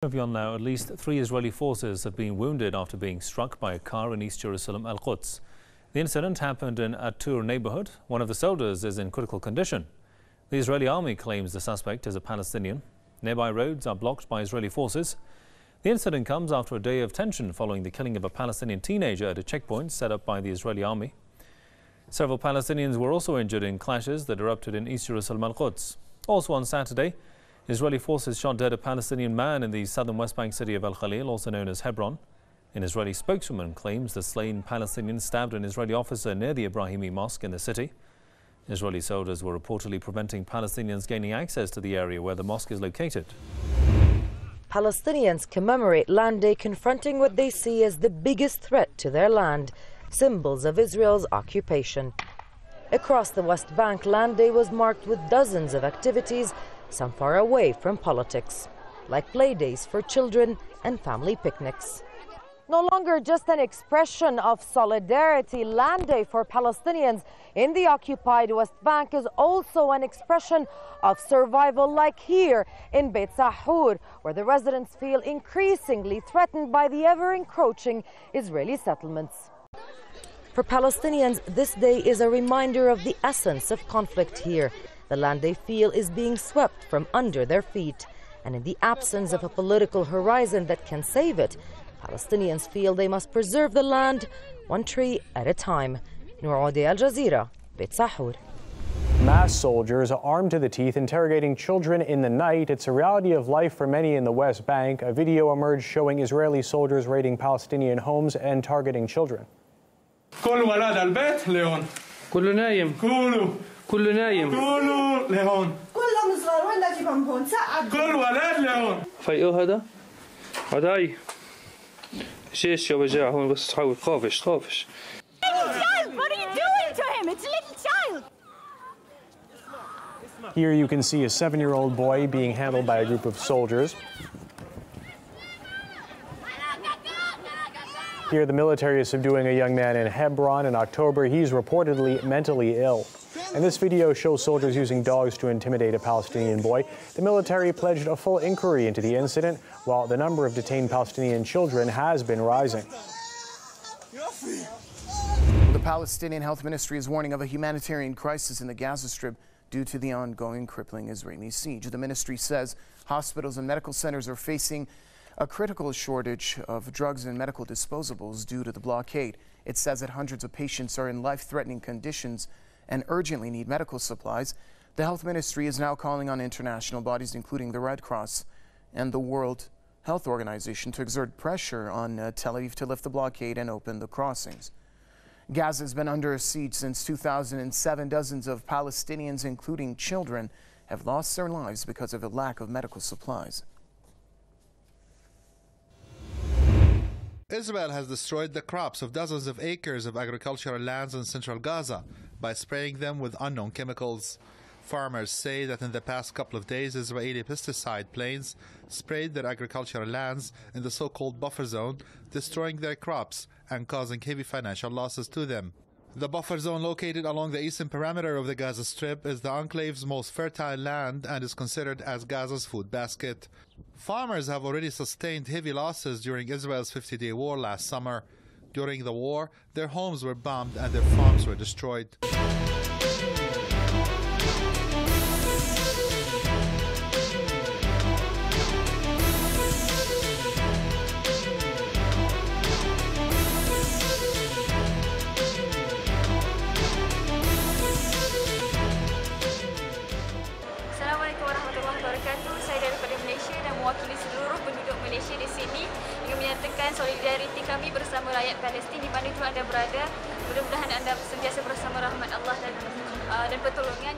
Beyond now, at least 3 Israeli forces have been wounded after being struck by a car in East Jerusalem, Al-Quds. The incident happened in At-Tur neighborhood. One of the soldiers is in critical condition. The Israeli army claims the suspect is a Palestinian. Nearby roads are blocked by Israeli forces. The incident comes after a day of tension following the killing of a Palestinian teenager at a checkpoint set up by the Israeli army. Several Palestinians were also injured in clashes that erupted in East Jerusalem, Al-Quds. Also on Saturday, Israeli forces shot dead a Palestinian man in the southern West Bank city of Al-Khalil, also known as Hebron. An Israeli spokeswoman claims the slain Palestinian stabbed an Israeli officer near the Ibrahimi mosque in the city. Israeli soldiers were reportedly preventing Palestinians gaining access to the area where the mosque is located. Palestinians commemorate Land Day, confronting what they see as the biggest threat to their land, symbols of Israel's occupation. Across the West Bank, Land Day was marked with dozens of activities, some far away from politics, like play days for children and family picnics. No longer just an expression of solidarity, Land Day for Palestinians in the occupied West Bank is also an expression of survival, like here in Beit Sahur, where the residents feel increasingly threatened by the ever-encroaching Israeli settlements. For Palestinians, this day is a reminder of the essence of conflict here. The land they feel is being swept from under their feet. And in the absence of a political horizon that can save it, Palestinians feel they must preserve the land one tree at a time. Noor Odi, Al Jazeera, Beit Sahur. Mass soldiers armed to the teeth interrogating children in the night. It's a reality of life for many in the West Bank. A video emerged showing Israeli soldiers raiding Palestinian homes and targeting children. كل ولاد البيت لهون كله نايم كله نايم لهون كلهم صغار وين نجيبهم هون ساعد كل ولاد لهون فايقوا هذا هداي شيش يا وجاع هون بس تحاول خافش What are you doing to him? It's a little child. Here you can see a 7-year-old boy being handled by a group of soldiers. Here, the military is subduing a young man in Hebron in October. He's reportedly mentally ill. And this video shows soldiers using dogs to intimidate a Palestinian boy. The military pledged a full inquiry into the incident, while the number of detained Palestinian children has been rising. The Palestinian Health Ministry is warning of a humanitarian crisis in the Gaza Strip due to the ongoing crippling Israeli siege. The ministry says hospitals and medical centers are facing a critical shortage of drugs and medical disposables due to the blockade. It says that hundreds of patients are in life-threatening conditions and urgently need medical supplies. The health ministry is now calling on international bodies, including the Red Cross and the World Health Organization, to exert pressure on Tel Aviv to lift the blockade and open the crossings. Gaza has been under siege since 2007. Dozens of Palestinians, including children, have lost their lives because of a lack of medical supplies. Israel has destroyed the crops of dozens of acres of agricultural lands in central Gaza by spraying them with unknown chemicals. Farmers say that in the past couple of days, Israeli pesticide planes sprayed their agricultural lands in the so-called buffer zone, destroying their crops and causing heavy financial losses to them. The buffer zone, located along the eastern perimeter of the Gaza Strip, is the enclave's most fertile land and is considered as Gaza's food basket. Farmers have already sustained heavy losses during Israel's 50-day war last summer. During the war, their homes were bombed and their farms were destroyed. Mewakili seluruh penduduk Malaysia di sini ingin menyatakan solidariti kami bersama rakyat Palestin di mana pun anda berada. Mudah-mudahan anda sentiasa bersama rahmat Allah dan pertolongan.